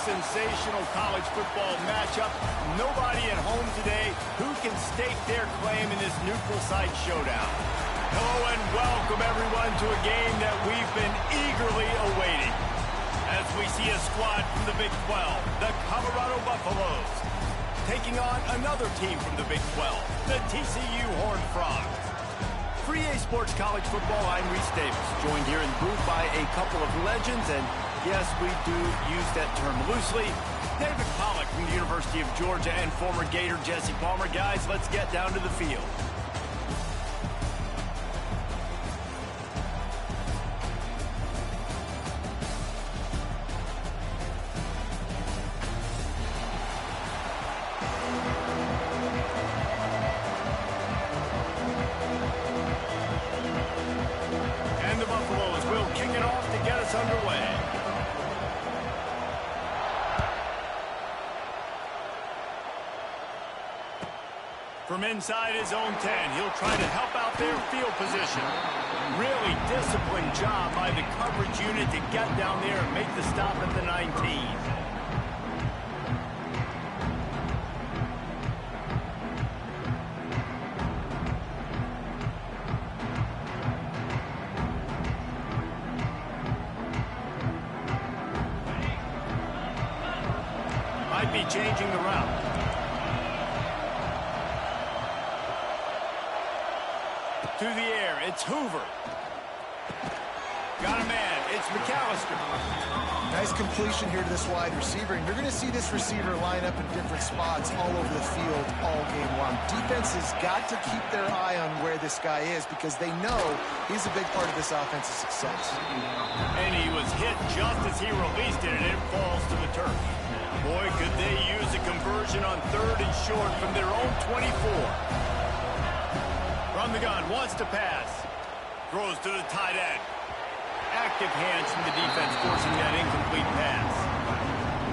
sensational college football matchup. Nobody at home today who can stake their claim in this neutral site showdown. Hello and welcome everyone to a game that we've been eagerly awaiting. As we see a squad from the Big 12, the Colorado Buffaloes, taking on another team from the Big 12, the TCU Horned Frogs. For EA Sports College Football, I'm Reese Davis, joined here in the booth by a couple of legends, and yes, we do use that term loosely. David Pollack from the University of Georgia and former Gator Jesse Palmer. Guys, let's get down to the field. From inside his own 10, he'll try to help out their field position. Really disciplined job by the coverage unit to get down there and make the stop at the 19. Might be changing the route. To the air, it's Hoover. Got a man, it's McAllister. Nice completion here to this wide receiver, and you're going to see this receiver line up in different spots all over the field all game long. Defense has got to keep their eye on where this guy is because they know he's a big part of this offensive success. And he was hit just as he released it, and it falls to the turf. Boy, could they use a conversion on 3rd and short from their own 24. From the gun, wants to pass. Throws to the tight end. Active hands from the defense forcing that incomplete pass.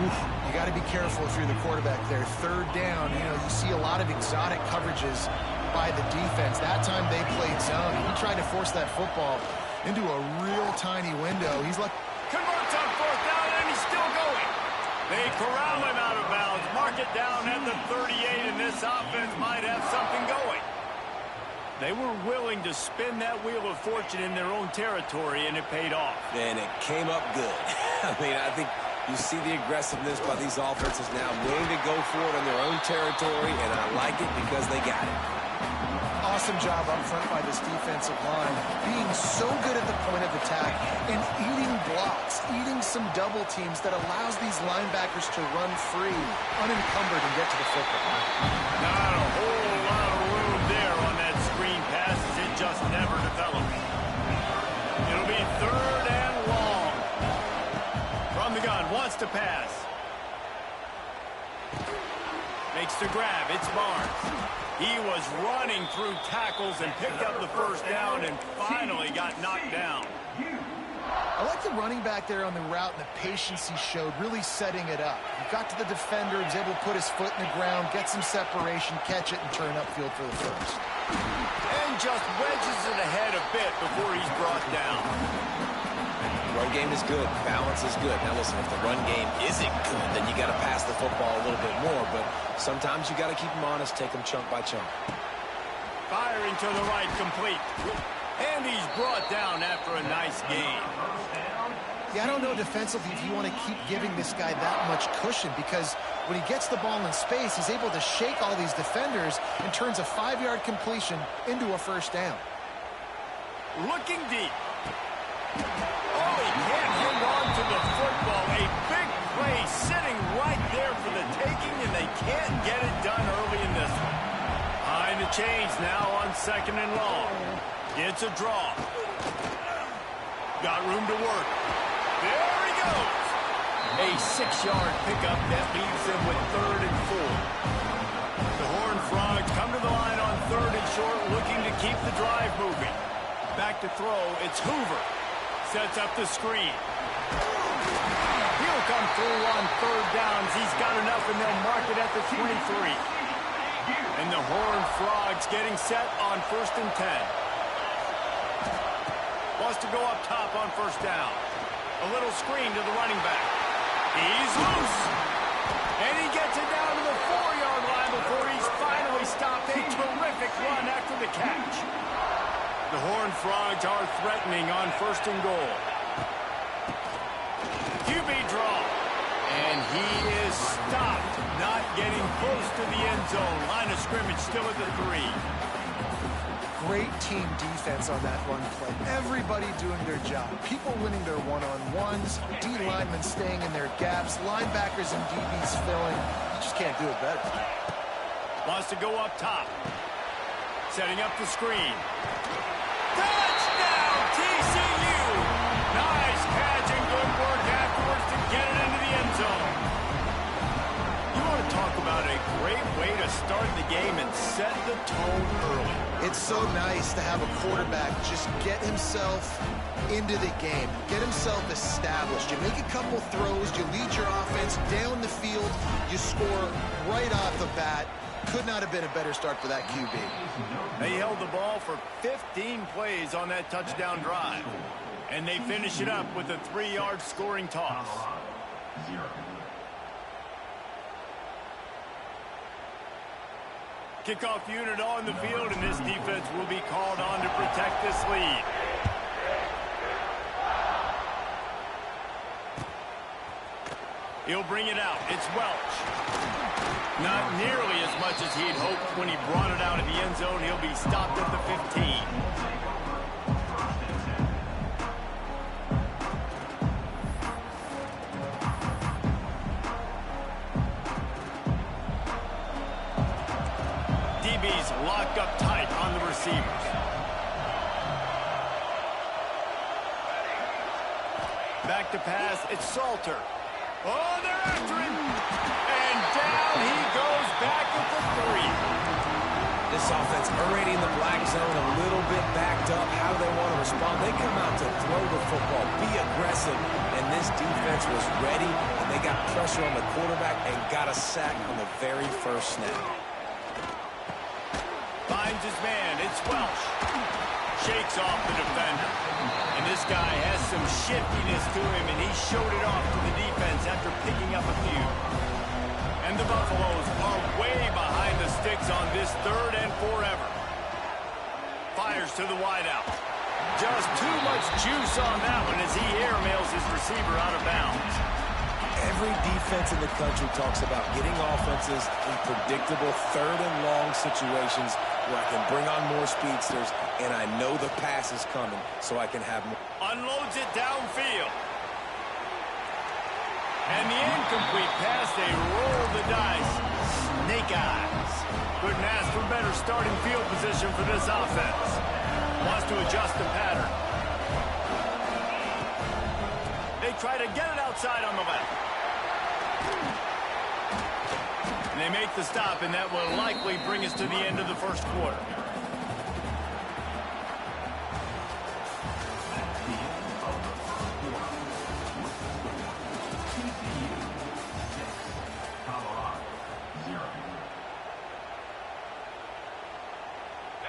Oof, you got to be careful if you're the quarterback there. 3rd down, you see a lot of exotic coverages by the defense. That time they played zone. He tried to force that football into a real tiny window. He's like... Converts on 4th down, and he's still going. They corral him out of bounds. Mark it down at the 38, and this offense might have something going. They were willing to spin that wheel of fortune in their own territory, and it paid off. And it came up good. I think you see the aggressiveness by these offenses now, willing to go for it in their own territory, and I like it because they got it. Awesome job up front by this defensive line, being so good at the point of attack and eating blocks, eating some double teams that allows these linebackers to run free, unencumbered, and get to the football. Not a whole lot of room there on that screen pass as it just never developed. It'll be 3rd and long. From the gun, wants to pass. Makes the grab, it's Barnes. He was running through tackles and picked up the 1st down and finally got knocked down. I like the running back there on the route and the patience he showed, really setting it up. He got to the defender, he was able to put his foot in the ground, get some separation, catch it, and turn upfield for the 1st. And just wedges it ahead a bit before he's brought down. Run game is good. Balance is good. Now listen, if the run game isn't good, then you got to pass the football a little bit more. But sometimes you got to keep them honest, take them chunk by chunk. Firing to the right, complete. And he's brought down after a nice gain. Yeah, I don't know defensively if you want to keep giving this guy that much cushion because when he gets the ball in space, he's able to shake all these defenders and turns a 5-yard completion into a 1st down. Looking deep. Oh, he can't hang on to the football. A big play sitting right there for the taking, and they can't get it done early in this one. Behind the chains now on 2nd and long. It's a draw. Got room to work. There he goes. A 6-yard pickup that leaves him with 3rd and 4. The Horned Frogs come to the line on 3rd and short, looking to keep the drive moving. Back to throw, it's Hoover. Sets up the screen. He'll come through on 3rd downs. He's got enough, and they'll mark it at the 23. And the Horned Frogs getting set on 1st and 10. Wants to go up top on 1st down. A little screen to the running back. He's loose. And he gets it down to the 4-yard line before he's finally stopped. A terrific run after the catch. The Horned Frogs are threatening on 1st and goal. QB draw. And he is stopped, not getting close to the end zone. Line of scrimmage still at the 3. Great team defense on that run play. Everybody doing their job. People winning their one-on-ones, D linemen staying in their gaps, linebackers and DBs filling. You just can't do it better. Wants to go up top. Setting up the screen. Touchdown, TCU! Nice catch and good work afterwards to get it into the end zone. You want to talk about a great way to start the game and set the tone early. It's so nice to have a quarterback just get himself into the game, get himself established. You make a couple throws, you lead your offense down the field, you score right off the bat. Could not have been a better start for that QB. They held the ball for 15 plays on that touchdown drive. And they finish it up with a 3-yard scoring toss. Kickoff unit on the field, and this defense will be called on to protect this lead. He'll bring it out. It's Welch. Not nearly as much as he'd hoped when he brought it out in the end zone. He'll be stopped at the 15. DB's locked up tight on the receivers. Back to pass. It's Salter. Oh, they're after him. And down he goes back at the 3. This offense already in the black zone, a little bit backed up. How do they want to respond? They come out to throw the football, be aggressive, and this defense was ready, and they got pressure on the quarterback and got a sack on the very first snap. Finds his man. It's Welch. Shakes off the defender. And this guy has some shiftiness to him, and he showed it off to the defense after picking up a few. And the Buffaloes are way behind the sticks on this 3rd and forever. Fires to the wideout. Just too much juice on that one as he airmails his receiver out of bounds. Every defense in the country talks about getting offenses in predictable 3rd and long situations where I can bring on more speedsters, and I know the pass is coming, so I can have more. Unloads it downfield. And the incomplete pass, they roll the dice. Snake eyes. Couldn't ask for better starting field position for this offense. Wants to adjust the pattern. They try to get it outside on the left. And they make the stop, and that will likely bring us to the end of the 1st quarter.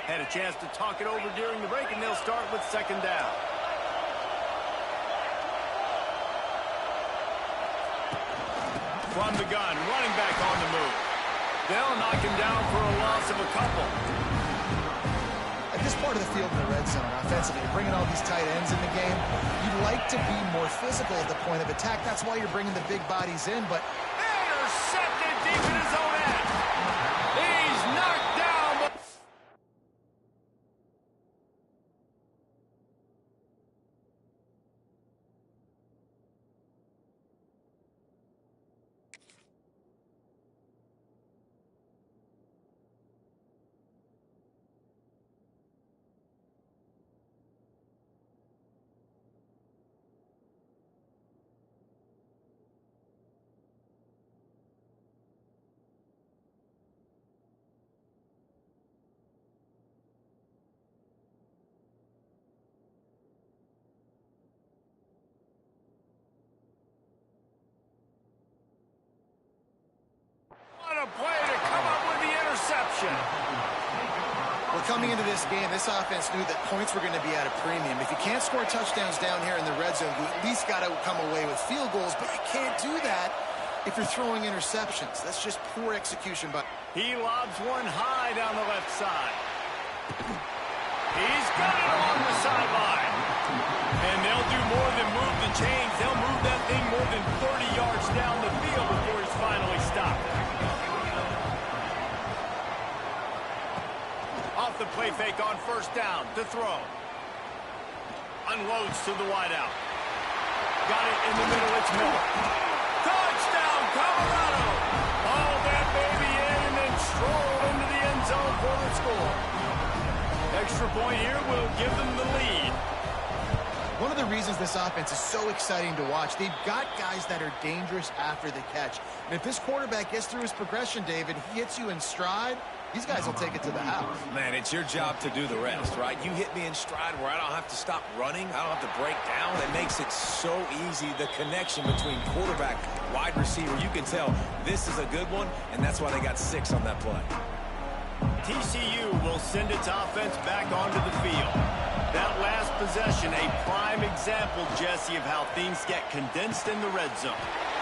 Had a chance to talk it over during the break, and they'll start with 2nd down. From the gun, running back on the move. They'll knock him down for a loss of a couple. At this part of the field in the red zone, offensively, you're bringing all these tight ends in the game. You'd like to be more physical at the point of attack. That's why you're bringing the big bodies in, but Intercepted deep in his own end. He's knocked down. What a play to come up with the interception. Well, coming into this game, this offense knew that points were going to be at a premium. If you can't score touchdowns down here in the red zone, you at least got to come away with field goals, but you can't do that if you're throwing interceptions. That's just poor execution. But he lobs one high down the left side. He's got it along the sideline. And they'll do more than move the chains. They'll move that thing more than 30 yards down the field before he's finally stopped. Off the play fake on first down to throw. Unloads to the wideout. Got it in the middle. It's Miller. Touchdown, Colorado! Haul that baby in and then stroll into the end zone for the score. Extra point here will give them the lead. One of the reasons this offense is so exciting to watch, they've got guys that are dangerous after the catch. And if this quarterback gets through his progression, David, he hits you in stride, these guys will take it to the house. Man, it's your job to do the rest, right? You hit me in stride where I don't have to stop running. I don't have to break down. It makes it so easy, the connection between quarterback, wide receiver. You can tell this is a good one, and that's why they got 6 on that play. TCU will send its offense back onto the field. That last possession, a prime example, Jesse, of how things get condensed in the red zone.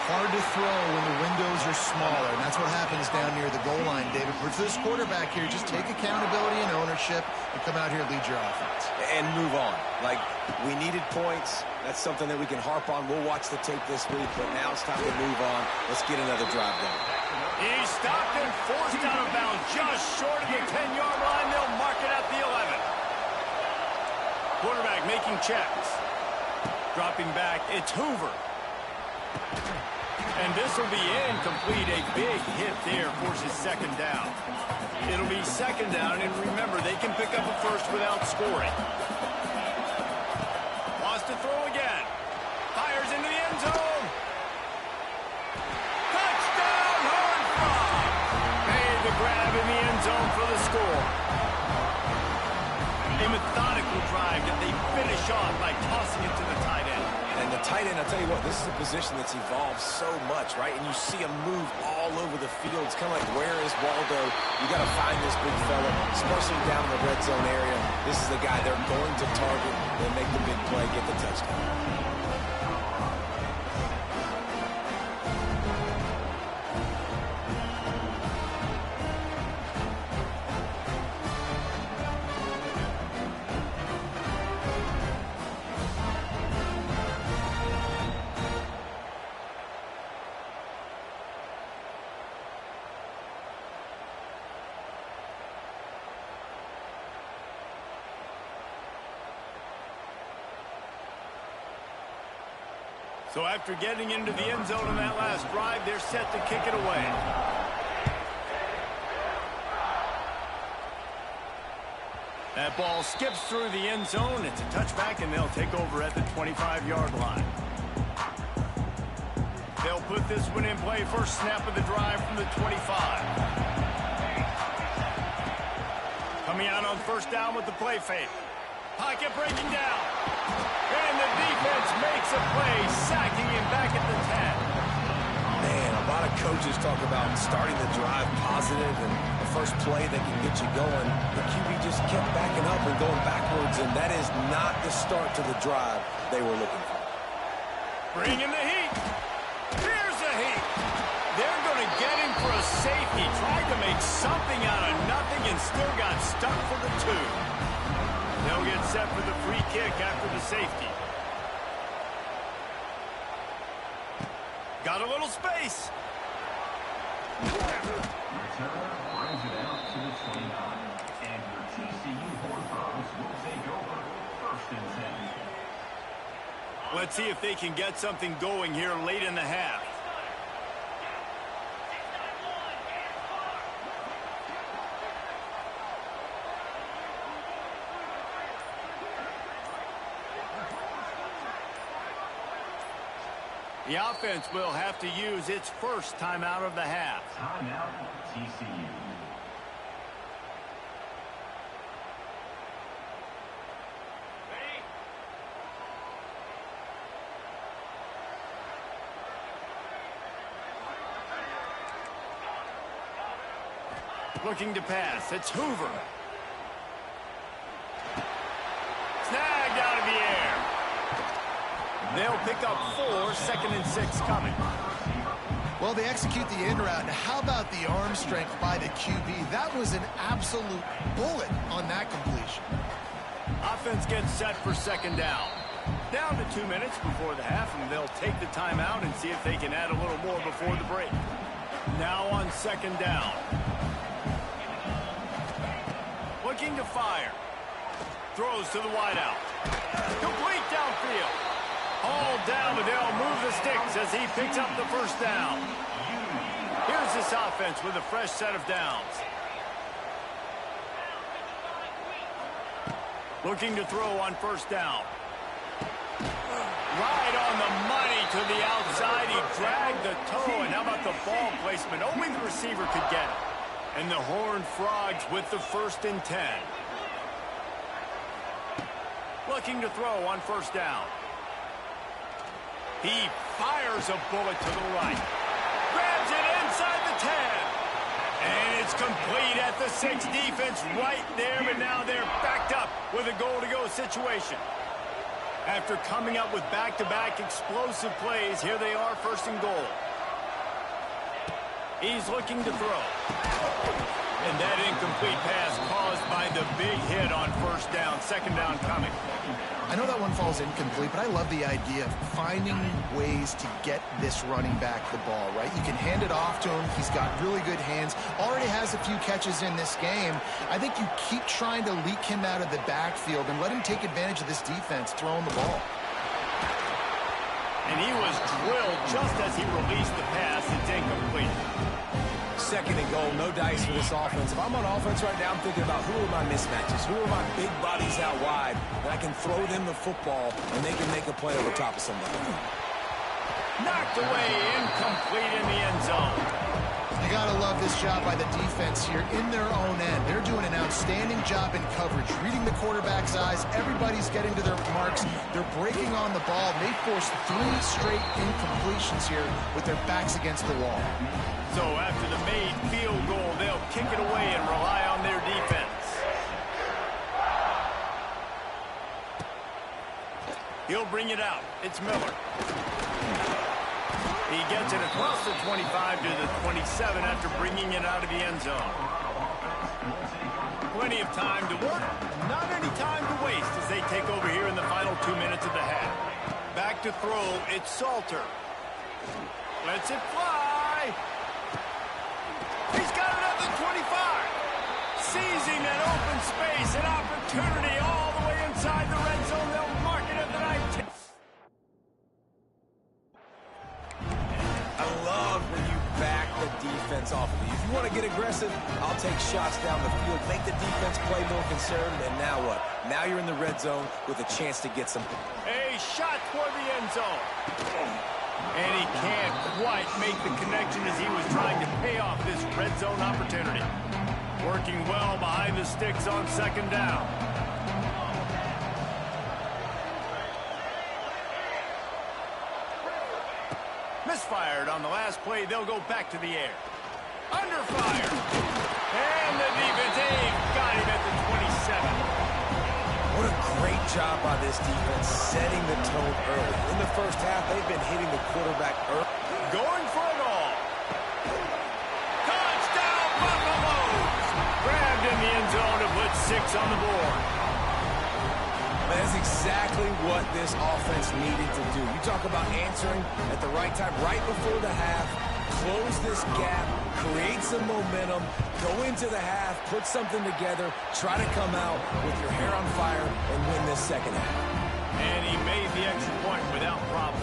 Hard to throw when the windows are smaller, and that's what happens down near the goal line, David. For this quarterback here, just take accountability and ownership and come out here and lead your offense. And move on. Like, we needed points. That's something that we can harp on. We'll watch the tape this week, but now it's time to move on. Let's get another drive going. He's stopped and forced out of bounds just short of the 10-yard line. They'll mark it at the 11. Quarterback making checks. Dropping back, it's Hoover. And this will be incomplete. A big hit there forces second down. It'll be second down, and remember, they can pick up a first without scoring. Wants to throw again. Fires into the end zone. Touchdown, Horned Frog. Made the grab in the end zone for the score. A methodical drive that they finish off by tossing it to the tight end. And the tight end, I'll tell you what, this is a position that's evolved so much, right? And you see him move all over the field. It's kind of like, where is Waldo? You got to find this big fella, especially down in the red zone area. This is the guy they're going to target and make the big play, get the touchdown. So after getting into the end zone in that last drive, they're set to kick it away. That ball skips through the end zone. It's a touchback, and they'll take over at the 25-yard line. They'll put this one in play. First snap of the drive from the 25. Coming out on first down with the play fake. Pocket breaking down. And the defense makes a play, sacking him back at the 10. Man, a lot of coaches talk about starting the drive positive and the first play that can get you going. The QB just kept backing up and going backwards, and that is not the start to the drive they were looking for. Bringing the heat. Here's the heat. They're going to get him for a safety. Tried to make something out of nothing and still got stuck for the 2. They'll get set for the free kick after the safety. Got a little space. Returner brings it out to the 29. And your TCU Horned Frogs will take over 1st and 10. Let's see if they can get something going here late in the half. The offense will have to use its first timeout of the half. Timeout, TCU. Looking to pass. It's Hoover. They'll pick up 4, 2nd and 6 coming. Well, they execute the in route. How about the arm strength by the QB? That was an absolute bullet on that completion. Offense gets set for 2nd down. Down to 2 minutes before the half, and they'll take the timeout and see if they can add a little more before the break. Now on 2nd down. Looking to fire. Throws to the wideout. Complete downfield. All down, but they'll move the sticks as he picks up the 1st down. Here's this offense with a fresh set of downs. Looking to throw on 1st down. Right on the money to the outside. He dragged the toe, and how about the ball placement? Only the receiver could get it. And the Horned Frogs with the 1st and 10. Looking to throw on 1st down. He fires a bullet to the right. Grabs it inside the 10. And it's complete at the 6. Defense right there, but now they're backed up with a goal-to-go situation. After coming up with back-to-back explosive plays, here they are 1st and goal. He's looking to throw. And that incomplete pass caused by the big hit on 1st down. 2nd down coming. I know that one falls incomplete, but I love the idea of finding ways to get this running back the ball, right? You can hand it off to him. He's got really good hands. Already has a few catches in this game. I think you keep trying to leak him out of the backfield and let him take advantage of this defense throwing the ball. And he was drilled just as he released the pass. It's incomplete. 2nd and goal, no dice for this offense. If I'm on offense right now, I'm thinking about who are my mismatches, who are my big bodies out wide, and I can throw them the football, and they can make a play over top of somebody. Knocked away, incomplete in the end zone. You got to love this job by the defense here in their own end. They're doing an outstanding job in coverage, reading the quarterback's eyes. Everybody's getting to their marks. They're breaking on the ball. They forced 3 straight incompletions here with their backs against the wall. So after the made field goal, they'll kick it away and rely on their defense. He'll bring it out. It's Miller. He gets it across the 25 to the 27 after bringing it out of the end zone. Plenty of time to work. Not any time to waste as they take over here in the final 2 minutes of the half. Back to throw. It's Salter. Lets it fly. He's got it at the 25. Seizing that open space, an opportunity all the way inside the red zone. They'll mark it at the 19. I love when you back the defense off of you. If you want to get aggressive, I'll take shots down the field, make the defense play more concerned, and now what? Now you're in the red zone with a chance to get some. A shot toward the end zone. And he can't quite make the connection as he was trying to pay off this red zone opportunity. Working well behind the sticks on 2nd down. Misfired on the last play. They'll go back to the air. Under fire. And the defense, got him at the 27. What a great job by this defense setting the tone early. In the 1st half, they've been hitting the quarterback early. Going for it all. Touchdown, Buffaloes! Grabbed in the end zone to put 6 on the board. That's exactly what this offense needed to do. You talk about answering at the right time, right before the half, close this gap, create some momentum, go into the half, put something together, try to come out with your hair on fire and win this 2nd half. And he made the extra point without problem.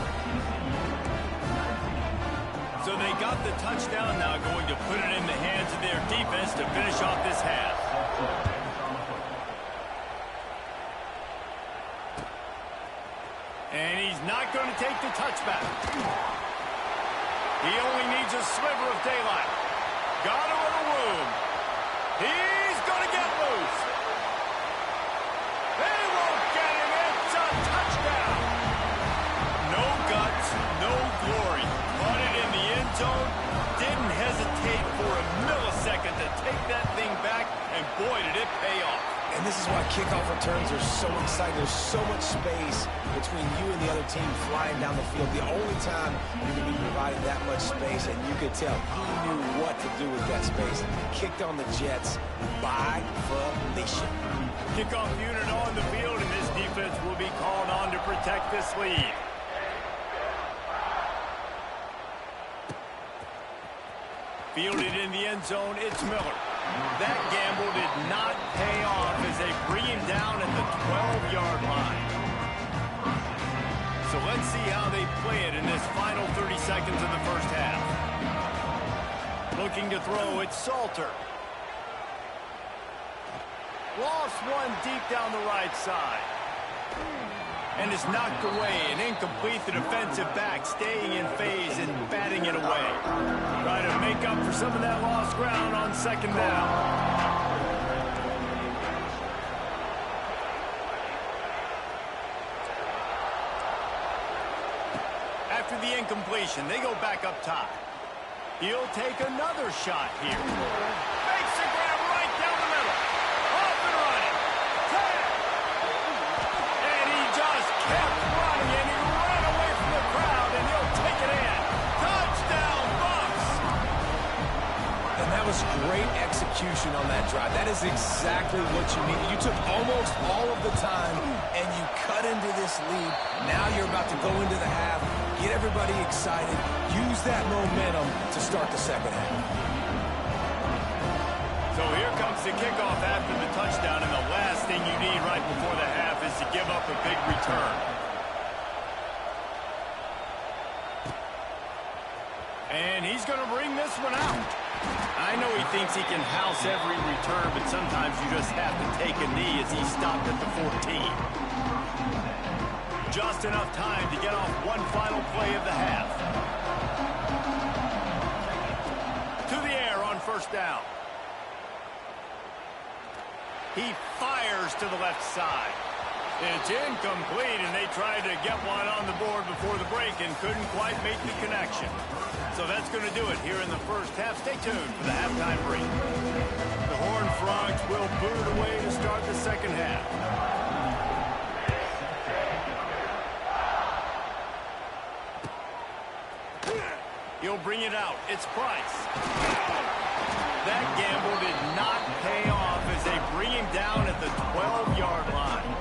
So they got the touchdown, now going to put it in the hands of their defense to finish off this half. And he's not going to take the touchback. He only needs a sliver of daylight. Got a little room. He's going to get loose. They won't get him. It's a touchdown. No guts, no glory. Caught it in the end zone. Didn't hesitate for a millisecond to take that thing back, and boy, did it pay off. And this is why kickoff returns are so exciting. There's so much space between you and the other team flying down the field. The only time you're going to be provided that much space, and you could tell he knew what to do with that space. Kicked on the Jets by Felicia. Kickoff unit on the field, and this defense will be called on to protect this lead. Fielded in the end zone, it's Miller. That gamble did not pay off as they bring him down at the 12-yard line. So let's see how they play it in this final 30 seconds of the first half. Looking to throw, it's Salter. Lost one deep down the right side. And it's knocked away and incomplete. The defensive back staying in phase and batting it away. Trying to make up for some of that lost ground on second down. After the incompletion, they go back up top. He'll take another shot here. Makes the grab right down the middle. Off and running. And he just kept running, and he ran away from the crowd, and he'll take it in. Touchdown, Bucs! And that was great execution on that drive. That is exactly what you needed. You took almost all of the time, and you cut into this lead. Now you're about to go into the half, get everybody excited, use that momentum to start the second half. So here comes the kickoff after the touchdown, and the last thing you need right before the half is to give up a big return. And he's going to bring this one out. I know he thinks he can house every return, but sometimes you just have to take a knee as he stopped at the 14. Just enough time to get off one final play of the half. To the air on first down. He fires to the left side. It's incomplete, and they tried to get one on the board before the break and couldn't quite make the connection. So that's going to do it here in the first half. Stay tuned for the halftime break. The Horned Frogs will boot it away to start the second half. He'll bring it out. It's Price. That gamble did not pay off as they bring him down at the 12-yard line.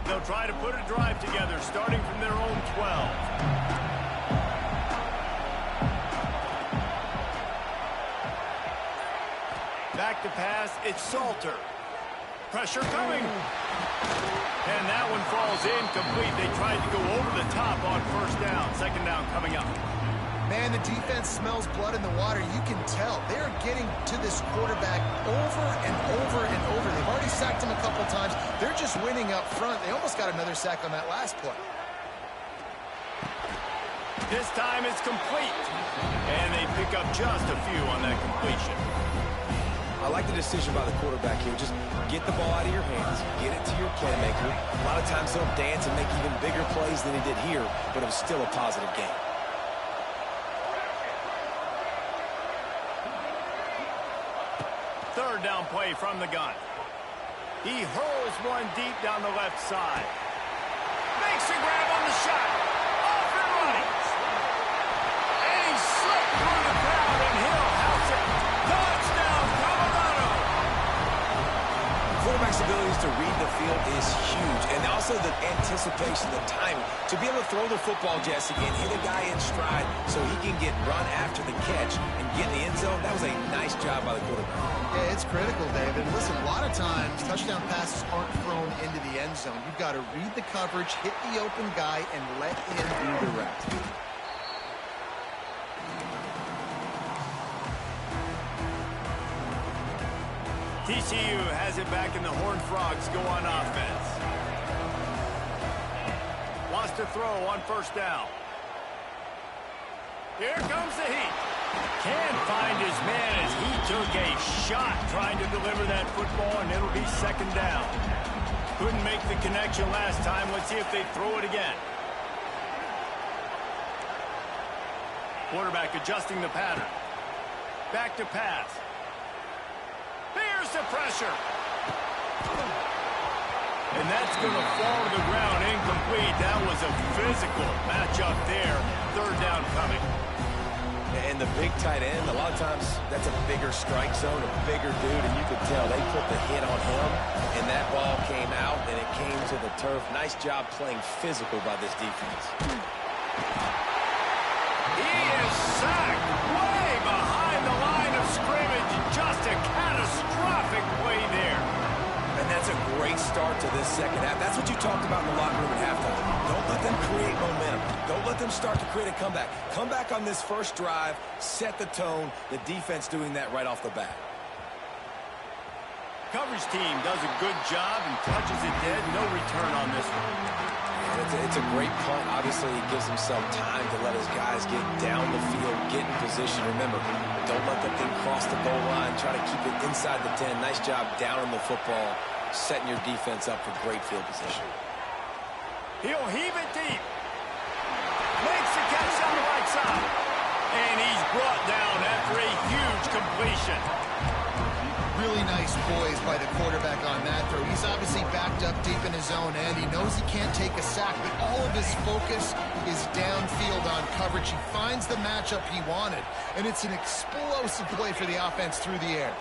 They'll try to put a drive together, starting from their own 12. Back to pass, it's Salter. Pressure coming. And that one falls incomplete. They tried to go over the top on first down. Second down coming up. Man, the defense smells blood in the water. You can tell. They're getting to this quarterback over and over and over. They've already sacked him a couple times. They're just winning up front. They almost got another sack on that last play. This time it's complete. And they pick up just a few on that completion. I like the decision by the quarterback here. Just get the ball out of your hands, get it to your playmaker. A lot of times he'll dance and make even bigger plays than he did here, but it was still a positive game. Third down play from the gun. He hurls one deep down the left side. Makes a grab on the shot. Off and running. And he slipped through the crowd, and he'll house it. Touchdown, Colorado. Quarterback's abilities to read the field is huge, and also the anticipation, the timing. To be able to throw the football, Jesse, and hit a guy in stride so he can get run after the catch and get in the end zone, that was a nice job by the quarterback. Yeah, it's critical, David. Listen, a lot of times, touchdown passes aren't thrown into the end zone. You've got to read the coverage, hit the open guy, and let him do the rest. TCU has it back, and the Horned Frogs go on offense. Wants to throw on first down. Here comes the heat. Can't find his man as he took a shot trying to deliver that football, and it'll be second down. Couldn't make the connection last time. Let's see if they throw it again. Quarterback adjusting the pattern. Back to pass. There's the pressure. And that's going to fall to the ground incomplete. That was a physical matchup there. Third down coming. And the big tight end, a lot of times that's a bigger strike zone, a bigger dude, and you could tell they put the hit on him, and that ball came out, and it came to the turf. Nice job playing physical by this defense. He is sacked way behind the line of scrimmage. Just a catastrophic play there. And that's a great start to this second half. That's what you talked about in the locker room at halftime. Don't let them create momentum. Don't let them start to create a comeback. Come back on this first drive, set the tone. The defense doing that right off the bat. Coverage team does a good job and touches it dead. No return on this one. It's a great punt. Obviously, he gives himself time to let his guys get down the field, get in position. Remember, don't let the thing cross the goal line. Try to keep it inside the 10. Nice job down on the football, setting your defense up for great field position. He'll heave it deep. Makes the catch on the right side. And he's brought down after a huge completion. Really nice poise by the quarterback on that throw. He's obviously backed up deep in his own end. He knows he can't take a sack, but all of his focus is downfield on coverage. He finds the matchup he wanted, and it's an explosive play for the offense through the air.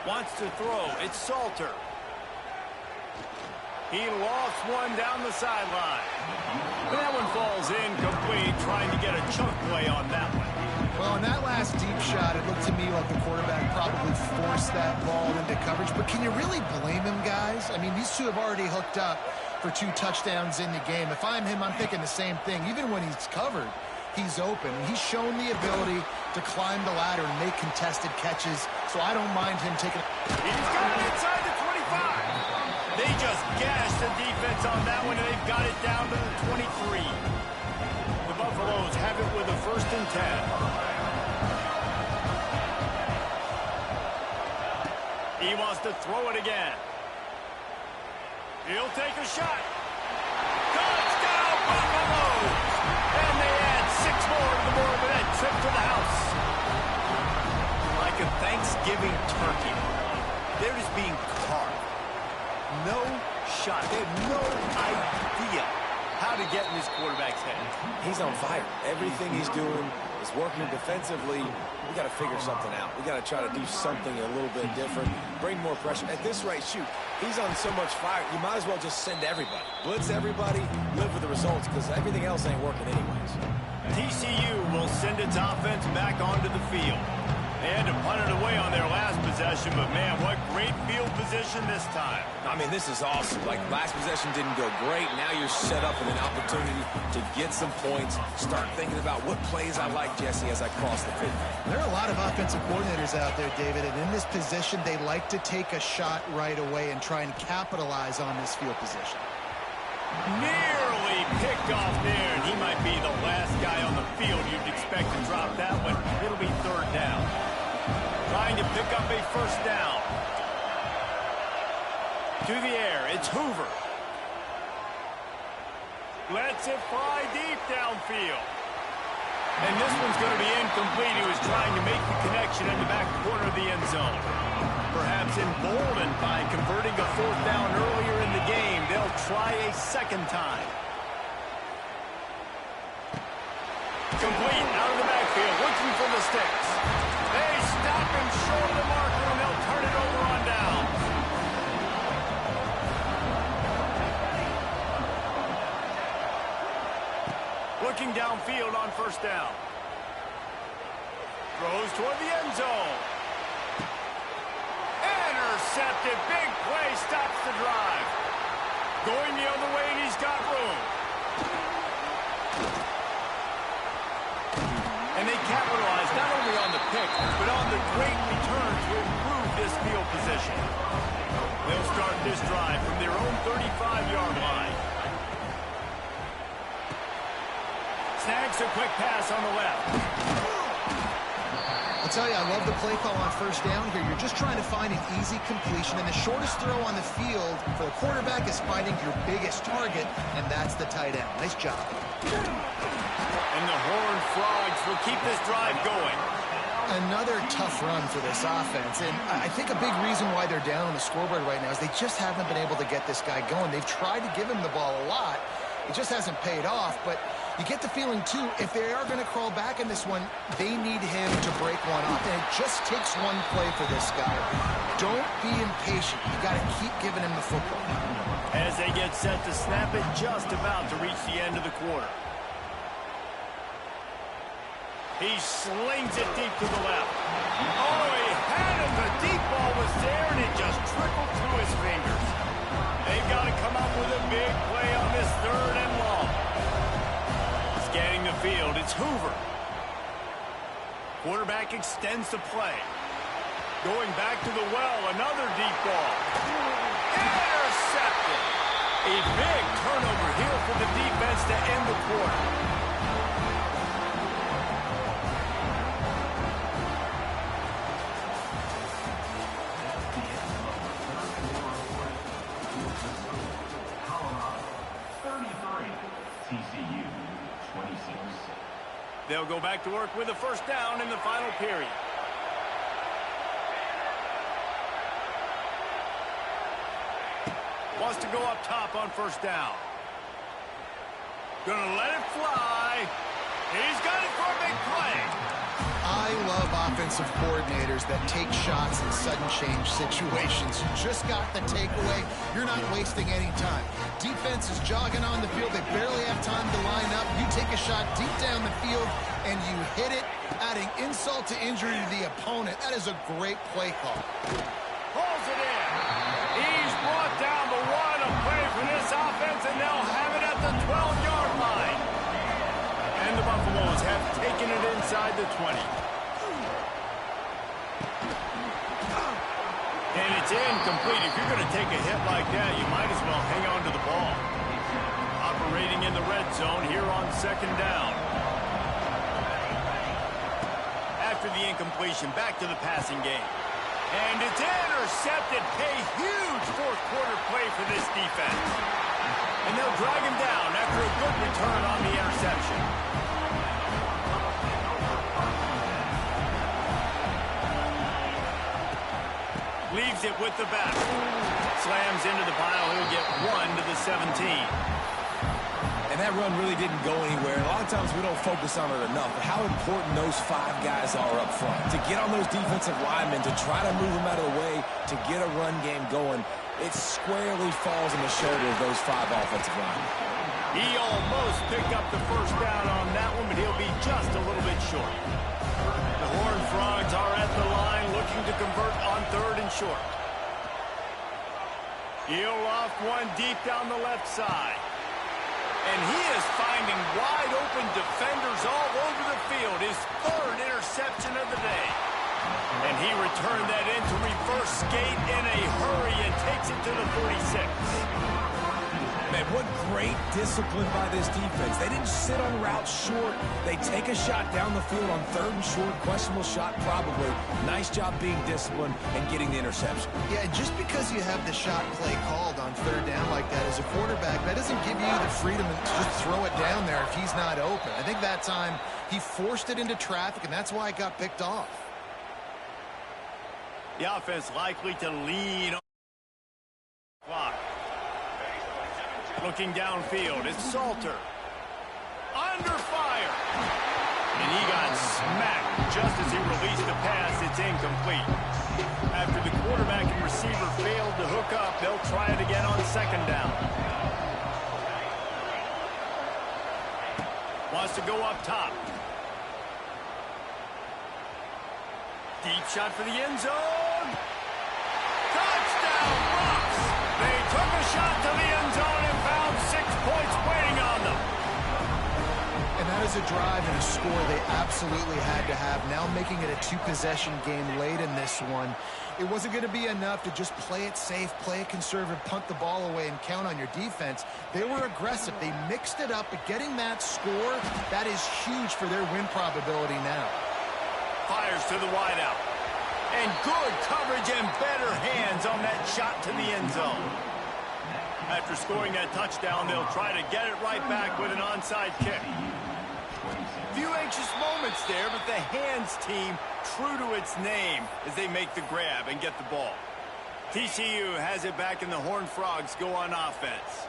Wants to throw. It's Salter. He lost one down the sideline. That one falls incomplete, trying to get a chunk play on that one. Well, on that last deep shot, it looked to me like the quarterback probably forced that ball into coverage. But can you really blame him, guys? I mean, these two have already hooked up for 2 touchdowns in the game. If I'm him, I'm thinking the same thing. Even when he's covered, he's open. He's shown the ability to climb the ladder and make contested catches, so I don't mind him taking... He's got it inside the 25. They just gashed the defense on that one, and they've got it down to the 23. The Buffaloes have it with a 1st and 10. He wants to throw it again. He'll take a shot. Touchdown, Buffaloes! And they add 6 more to the board with that trip to the house. Like a Thanksgiving turkey. They're just being carved. No shot. They have no idea how to get in this quarterback's head. He's on fire. Everything he's doing is working defensively. We got to figure something out. We got to try to do something a little bit different. Bring more pressure. At this rate, shoot, he's on so much fire. You might as well just send everybody. Blitz everybody, live with the results, because everything else ain't working anyways. TCU will send its offense back onto the field. They had to punt it away on their last possession, but man, what great field position this time. I mean, this is awesome. Like, last possession didn't go great. Now you're set up with an opportunity to get some points. Start thinking about what plays I like, Jesse, as I cross the field. There are a lot of offensive coordinators out there, David, and in this position, they like to take a shot right away and try and capitalize on this field position. Nearly picked off there, and he might be the last guy on the field you'd expect to drop that one. It'll be 3rd down. Trying to pick up a 1st down. To the air, it's Hoover. Lets it fly deep downfield. And this one's going to be incomplete. He was trying to make the connection in the back corner of the end zone. Perhaps emboldened by converting a 4th down earlier in the game, they'll try a 2nd time. Complete out of the backfield, looking for the sticks. They stop him short of the marker, and they'll turn it over on down. Looking downfield on 1st down. Throws toward the end zone. Intercepted. Big play stops the drive. Going the other way, and he's got room. And they capitalize not only on the pick, but on the great return to improve this field position. They'll start this drive from their own 35-yard line. Snags a quick pass on the left. A I'll tell you, I love the play call on first down here. You're just trying to find an easy completion, and the shortest throw on the field for the quarterback is finding your biggest target, and that's the tight end. Nice job. And the Horned Frogs will keep this drive going. Another tough run for this offense, and I think a big reason why they're down on the scoreboard right now is they just haven't been able to get this guy going. They've tried to give him the ball a lot. It just hasn't paid off, but you get the feeling, too, if they are going to crawl back in this one, they need him to break one off, and it just takes one play for this guy. Don't be impatient. You got to keep giving him the football. As they get set to snap it, just about to reach the end of the quarter. He slings it deep to the left. Oh, he had him. The deep ball was there, and it just trickled through his fingers. They've got to come up with a big play on this 3rd and long. Scanning the field, it's Hoover. Quarterback extends the play. Going back to the well, another deep ball. Intercepted. A big turnover here for the defense to end the quarter. TCU 26. They'll go back to work with a first down in the final period. Wants to go up top on first down. Gonna let it fly. He's got it for a big play. I love offensive coordinators that take shots in sudden change situations. You just got the takeaway. You're not wasting any time. Defense is jogging on the field. They barely have time to line up. You take a shot deep down the field, and you hit it, adding insult to injury to the opponent. That is a great play call. Pulls it in. He's brought down the one. A play for this offense, and they'll have it at the 12-yard line. And the Buffaloes have taken it inside the 20. And it's incomplete. If you're going to take a hit like that, you might as well hang on to the ball. Operating in the red zone here on second down. After the incompletion, back to the passing game. And it's intercepted. A huge fourth-quarter play for this defense. And they'll drag him down after a good return on the interception. Leaves it with the back. Slams into the pile. He'll get 1 to the 17. And that run really didn't go anywhere. A lot of times we don't focus on it enough, but how important those 5 guys are up front. To get on those defensive linemen, to try to move them out of the way, to get a run game going, it squarely falls on the shoulder of those 5 offensive linemen. He almost picked up the first down on that one, but he'll be just a little bit short. The Horned Frogs are at the line looking to convert on 3rd and short. He'll loft one deep down the left side. And he is finding wide-open defenders all over the field. His 3rd interception of the day. And he returned that into reverse skate in a hurry and takes it to the 46. Man, what great discipline by this defense. They didn't sit on routes short. They take a shot down the field on 3rd and short. Questionable shot, probably. Nice job being disciplined and getting the interception. Yeah, just because you have the shot play called on 3rd down like that as a quarterback, that doesn't give you the freedom to just throw it down there if he's not open. I think that time he forced it into traffic, and that's why it got picked off. The offense likely to lead on the clock. Looking downfield, it's Salter. Under fire. And he got smacked just as he released the pass. It's incomplete. After the quarterback and receiver failed to hook up, they'll try it again on 2nd down. Wants to go up top. Deep shot for the end zone. Touchdown, Bucs! They took a shot to the end zone and found 6 points waiting on them. And that is a drive and a score they absolutely had to have. Now making it a 2-possession game late in this one. It wasn't going to be enough to just play it safe, play it conservative, punt the ball away, and count on your defense. They were aggressive. They mixed it up, but getting that score, that is huge for their win probability now. fires to the wideout. And good coverage and better hands on that shot to the end zone. After scoring that touchdown, they'll try to get it right back with an onside kick. Few anxious moments there, but the hands team true to its name as they make the grab and get the ball. TCU has it back, and the Horned Frogs go on offense.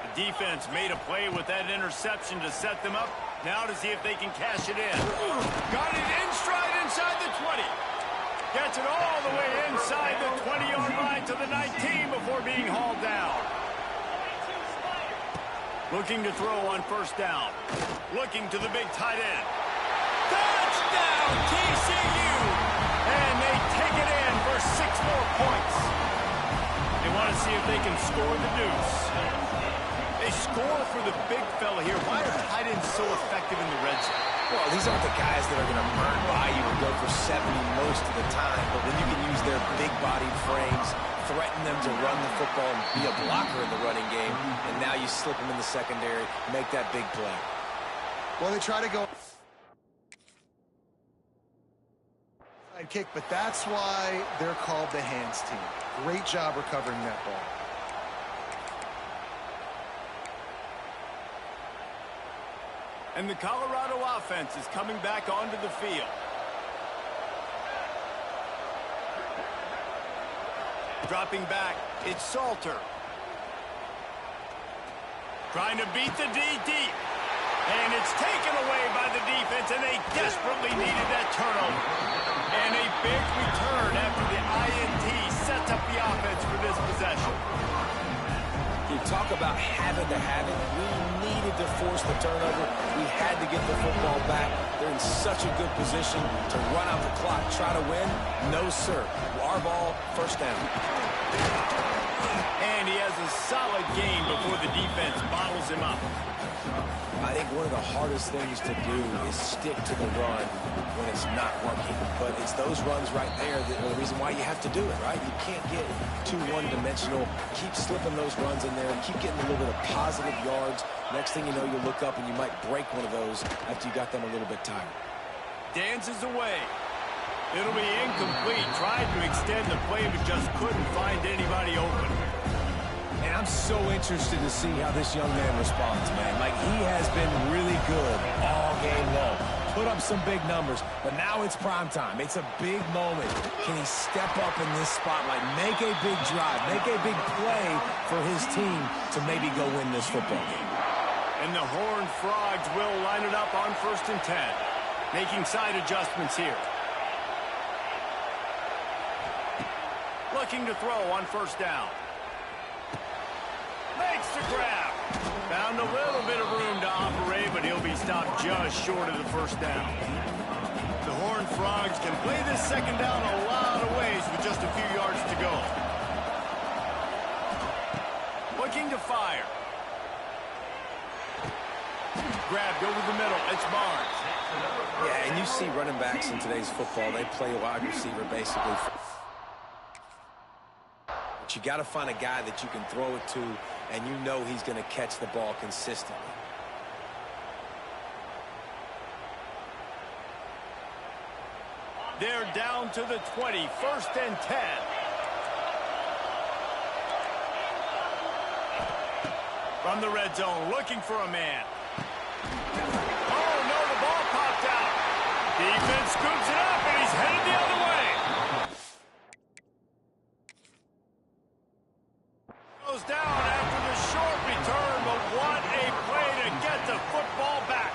The defense made a play with that interception to set them up. Now to see if they can cash it in. Got it in stride inside the 20. Gets it all the way inside the 20-yard line to the 19 before being hauled down. Looking to throw on first down. Looking to the big tight end. Touchdown, TCU! And they take it in for 6 more points. They want to see if they can score the deuce. They score for the big fella here. Why are tight ends so effective in the red zone? Well, these aren't the guys that are going to burn by you and go for 70 most of the time, but when you can use their big-bodied frames, threaten them to run the football and be a blocker in the running game, and now you slip them in the secondary, make that big play. Well, they try to go kick, but that's why they're called the hands team. Great job recovering that ball. And the Colorado offense is coming back onto the field. Dropping back, it's Salter. Trying to beat the D deep. And it's taken away by the defense, and they desperately needed that turnover. And a big return after the INT sets up the offense for this possession. You talk about having to have it. We needed to force the turnover. We had to get the football back. They're in such a good position to run out the clock, try to win. No, sir. Our ball, first down. And he has a solid gain before the defense bottles him up. I think one of the hardest things to do is stick to the run when it's not working. But it's those runs right there that are the reason why you have to do it, right? You can't get too one-dimensional. Keep slipping those runs in there. Keep getting a little bit of positive yards. Next thing you know, you look up and you might break one of those after you got them a little bit tired. Dances away. It'll be incomplete. Tried to extend the play, but just couldn't find anybody open. And I'm so interested to see how this young man responds, man. Like, he has been really good all game long. Put up some big numbers, but now it's prime time. It's a big moment. Can he step up in this spotlight, make a big drive, make a big play for his team to maybe go win this football game? And the Horned Frogs will line it up on 1st and 10. Making side adjustments here. Looking to throw on first down. Makes the grab. Found a little bit of room to operate, but he'll be stopped just short of the first down. The Horned Frogs can play this second down a lot of ways with just a few yards to go. Looking to fire. Grabbed over the middle. It's Barnes. Yeah, and you see running backs in today's football, they play a wide receiver basically. But you got to find a guy that you can throw it to, and you know he's going to catch the ball consistently. They're down to the 20, 1st and 10. From the red zone, looking for a man. Oh, no, the ball popped out. Defense scoops it up, and he's headed the other way. Goes down after the short return, but what a play to get the football back.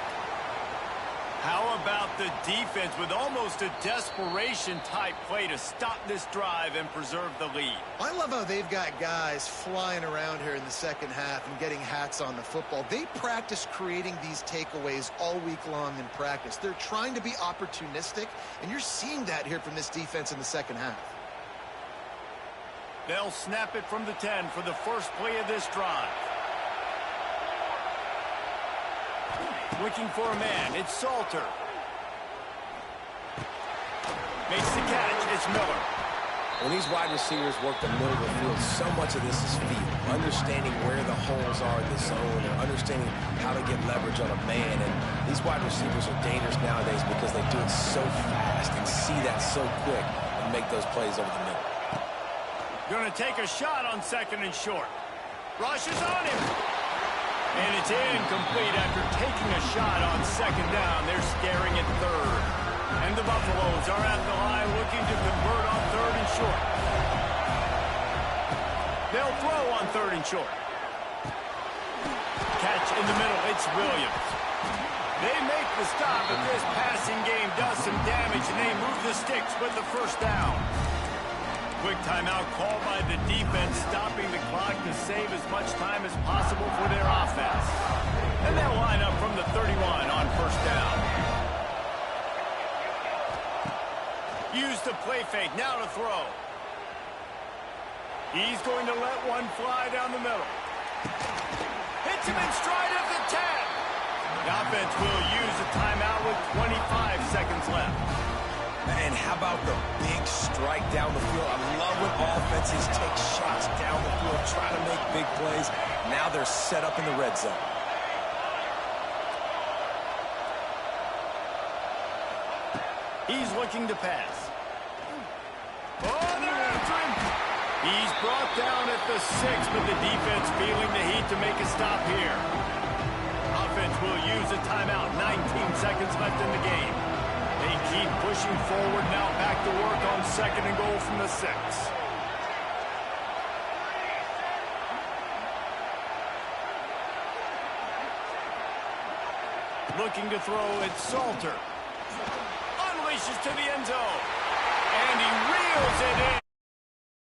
How about the defense with almost a desperation-type play to stop this drive and preserve the lead? I love how they've got guys flying around here in the second half and getting hats on the football. They practice creating these takeaways all week long in practice. They're trying to be opportunistic, and you're seeing that here from this defense in the second half. They'll snap it from the 10 for the first play of this drive. Looking for a man. It's Salter. Makes the catch. It's Miller. When these wide receivers work the middle of the field, so much of this is feel. Understanding where the holes are in the zone, or understanding how to get leverage on a man. And these wide receivers are dangerous nowadays because they do it so fast and see that so quick and make those plays over the middle. Going to take a shot on 2nd and short. Rushes on him. And it's incomplete after taking a shot on 2nd down. They're staring at 3rd. And the Buffaloes are at the line looking to convert on 3rd and short. They'll throw on 3rd and short. Catch in the middle. It's Williams. They make the stop, but this passing game does some damage, and they move the sticks with the 1st down. Quick timeout called by the defense, stopping the clock to save as much time as possible for their offense. And they'll line up from the 31 on 1st down. Use the play fake, now to throw. He's going to let one fly down the middle. Hits him in stride at the 10. The offense will use a timeout with 25 seconds left. And how about the big strike down the field? I love when offenses take shots down the field, try to make big plays. Now they're set up in the red zone. He's looking to pass. Oh, they're after him. He's brought down at the 6, but the defense feeling the heat to make a stop here. Offense will use a timeout. 19 seconds left in the game. They keep pushing forward now, back to work on 2nd and goal from the 6. Looking to throw, it's Salter. Unleashes to the end zone. And he reels it in.